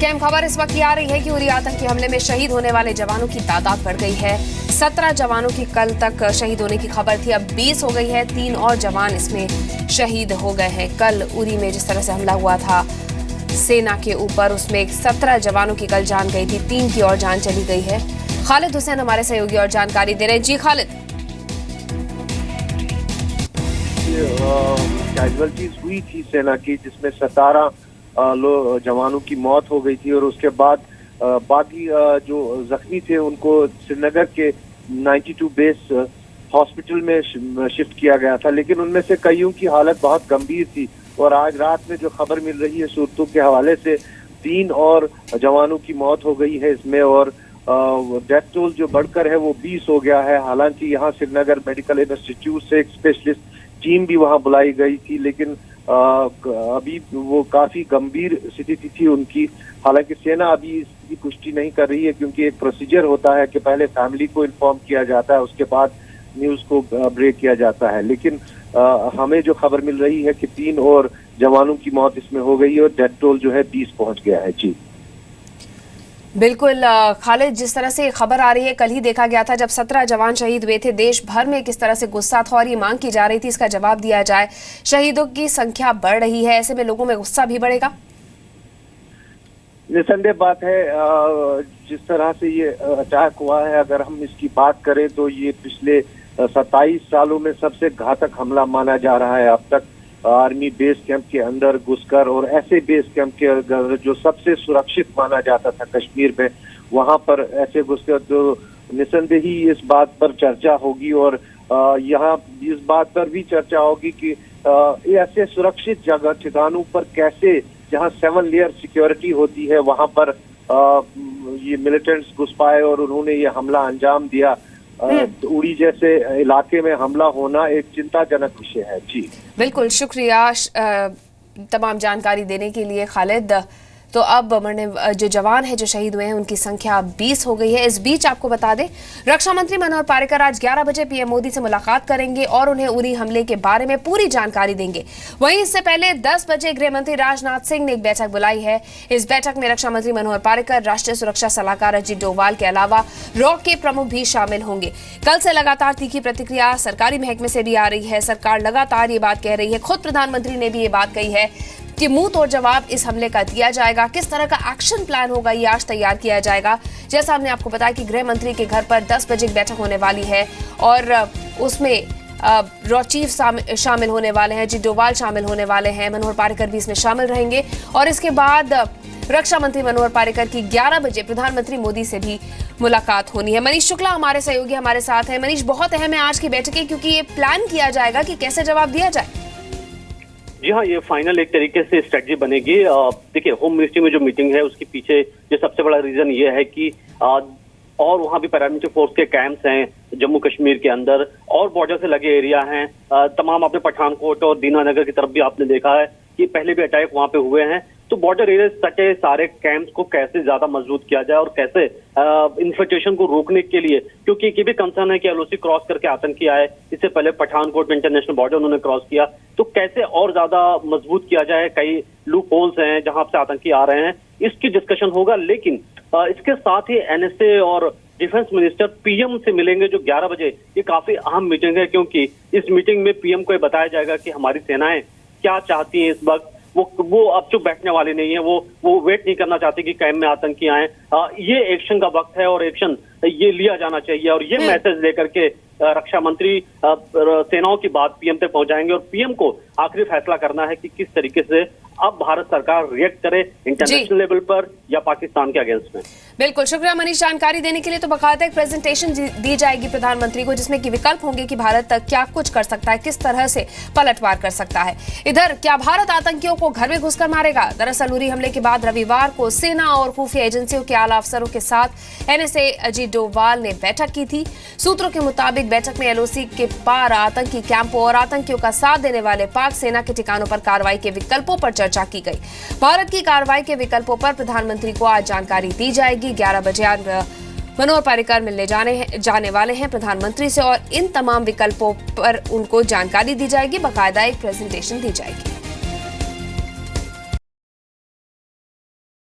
एक अहम खबर इस वक्त ये आ रही है कि उरी आतंकी हमले में शहीद होने वाले जवानों की तादाद बढ़ गई है। 17 जवानों की कल तक शहीद होने की खबर थी, अब 20 हो गई है। 3 और जवान इसमें शहीद हो गए हैं। कल उरी में जिस तरह से हमला हुआ था सेना के ऊपर, उसमें 17 जवानों की कल जान गई थी, 3 की और जान चली गई है। खालिद हुसैन हमारे सहयोगी और जानकारी दे रहे हैं। जी खालिद। कैजुअलिटीज हुई थी सेना की, जिसमें 17 जवानों की मौत हो गई थी और उसके बाद बाकी जो जख्मी थे उनको श्रीनगर के 92 बेस हॉस्पिटल में शिफ्ट किया गया था, लेकिन उनमें से कईयों की हालत बहुत गंभीर थी। और आज रात में जो खबर मिल रही है सूरतों के हवाले से, 3 और जवानों की मौत हो गई है इसमें, और डेथ टोल जो बढ़कर है वो 20 हो गया है। हालांकि यहाँ श्रीनगर मेडिकल इंस्टीट्यूट से एक स्पेशलिस्ट टीम भी वहां बुलाई गई थी, लेकिन अभी वो काफी गंभीर स्थिति थी उनकी। हालांकि सेना अभी इसकी पुष्टि नहीं कर रही है, क्योंकि एक प्रोसीजर होता है कि पहले फैमिली को इन्फॉर्म किया जाता है, उसके बाद न्यूज को ब्रेक किया जाता है। लेकिन हमें जो खबर मिल रही है कि 3 और जवानों की मौत इसमें हो गई है और डेथ टोल जो है 20 पहुंच गया है। जी बिल्कुल खालिद, जिस तरह से खबर आ रही है, कल ही देखा गया था जब 17 जवान शहीद हुए थे, देश भर में किस तरह से गुस्सा था और ये मांग की जा रही थी इसका जवाब दिया जाए। शहीदों की संख्या बढ़ रही है, ऐसे में लोगों में गुस्सा भी बढ़ेगा। निसंदेह बात है, जिस तरह से ये अटैक हुआ है, अगर हम इसकी बात करें तो ये पिछले 27 सालों में सबसे घातक हमला माना जा रहा है अब तक। आर्मी बेस कैंप के अंदर घुसकर और ऐसे बेस कैंप के अंदर जो सबसे सुरक्षित माना जाता था कश्मीर में, वहां पर ऐसे घुसकर तो निसंदेह ही इस बात पर चर्चा होगी। और यहाँ इस बात पर भी चर्चा होगी कि ऐसे सुरक्षित जगह ठिकानों पर कैसे, जहाँ 7 लेयर सिक्योरिटी होती है, वहां पर ये मिलिटेंट्स घुस पाए और उन्होंने ये हमला अंजाम दिया। उड़ी जैसे इलाके में हमला होना एक चिंताजनक विषय है। जी बिल्कुल, शुक्रिया तमाम जानकारी देने के लिए खालिद। तो अब जो जवान है जो शहीद हुए हैं उनकी संख्या 20 हो गई है। इस बीच आपको बता दें, रक्षा मंत्री मनोहर पारिकर आज 11 बजे पीएम मोदी से मुलाकात करेंगे और उन्हें उरी हमले के बारे में पूरी जानकारी देंगे। वहीं इससे पहले 10 बजे गृह मंत्री राजनाथ सिंह ने एक बैठक बुलाई है। इस बैठक में रक्षा मंत्री मनोहर पारिकर, राष्ट्रीय सुरक्षा सलाहकार अजीत डोभाल के अलावा रॉ के प्रमुख भी शामिल होंगे। कल से लगातार तीखी प्रतिक्रिया सरकारी महकमे से भी आ रही है। सरकार लगातार ये बात कह रही है, खुद प्रधानमंत्री ने भी ये बात कही है कि मुंह तोड़ जवाब इस हमले का दिया जाएगा। किस तरह का एक्शन प्लान होगा ये आज तैयार किया जाएगा। जैसा हमने आपको बताया कि गृह मंत्री के घर पर 10 बजे बैठक होने वाली है और उसमें रॉ चीफ शामिल होने वाले हैं, अजीत डोभाल शामिल होने वाले हैं, मनोहर पारिकर भी इसमें शामिल रहेंगे। और इसके बाद रक्षा मंत्री मनोहर पारिकर की 11 बजे प्रधानमंत्री मोदी से भी मुलाकात होनी है। मनीष शुक्ला हमारे सहयोगी हमारे साथ हैं। मनीष, बहुत अहम है आज की बैठकें, क्योंकि ये प्लान किया जाएगा कि कैसे जवाब दिया जाए। जी हाँ, ये फाइनल एक तरीके से स्ट्रेटजी बनेगी। देखिए, होम मिनिस्ट्री में जो मीटिंग है उसके पीछे जो सबसे बड़ा रीजन ये है कि और वहाँ भी पैरामिलिट्री फोर्स के कैंप्स हैं जम्मू कश्मीर के अंदर और बॉर्डर से लगे एरिया हैं। तमाम आपने पठानकोट और दीनानगर की तरफ भी आपने देखा है कि पहले भी अटैक वहाँ पे हुए हैं। तो बॉर्डर एरिया सटे सारे कैंप्स को कैसे ज्यादा मजबूत किया जाए और कैसे इन्फिल्ट्रेशन को रोकने के लिए, क्योंकि ये भी कंसर्न है कि एलओसी क्रॉस करके आतंकी आए। इससे पहले पठानकोट में इंटरनेशनल बॉर्डर उन्होंने क्रॉस किया, तो कैसे और ज्यादा मजबूत किया जाए। कई लूप होल्स हैं जहां से आतंकी आ रहे हैं, इसकी डिस्कशन होगा। लेकिन इसके साथ ही एनएसए और डिफेंस मिनिस्टर पीएम से मिलेंगे जो 11 बजे। ये काफी अहम मीटिंग है, क्योंकि इस मीटिंग में पीएम को ये बताया जाएगा कि हमारी सेनाएं क्या चाहती हैं इस वक्त। वो अब चुप बैठने वाले नहीं है, वो वेट नहीं करना चाहते कि कैंप में आतंकी आए। ये एक्शन का वक्त है और एक्शन ये लिया जाना चाहिए। और ये मैसेज लेकर के रक्षा मंत्री सेनाओं की बात पीएम तक पहुंचाएंगे और पीएम को आखिरी फैसला करना है कि किस तरीके से अब भारत सरकार रिएक्ट करे, इंटरनेशनल लेवल पर या पाकिस्तान के अगेंस्ट में। बिल्कुल, शुक्रिया मनीष जानकारी देने के लिए। तो बाकायदा एक प्रेजेंटेशन दी जाएगी प्रधानमंत्री को, जिसमें कि विकल्प होंगे कि भारत क्या कुछ कर सकता है, किस तरह से पलटवार कर सकता है। इधर क्या भारत आतंकियों को घर में घुसकर मारेगा? दरअसल उरी हमले के बाद रविवार को सेना और खुफिया एजेंसियों के आला अफसरों के साथ एनएसए अजीत डोभाल ने बैठक की थी। सूत्रों के मुताबिक बैठक में एलओसी के पार आतंकी कैंपों और आतंकियों का साथ देने वाले पाक सेना के ठिकानों पर कार्रवाई के विकल्पों पर चर्चा की गई। भारत की कार्रवाई के विकल्पों पर प्रधानमंत्री को आज जानकारी दी जाएगी। 11 बजे मनोहर पारिकर मिलने जाने वाले हैं प्रधानमंत्री से और इन तमाम विकल्पों पर उनको जानकारी दी जाएगी। बाकायदा एक प्रेजेंटेशन दी जाएगी।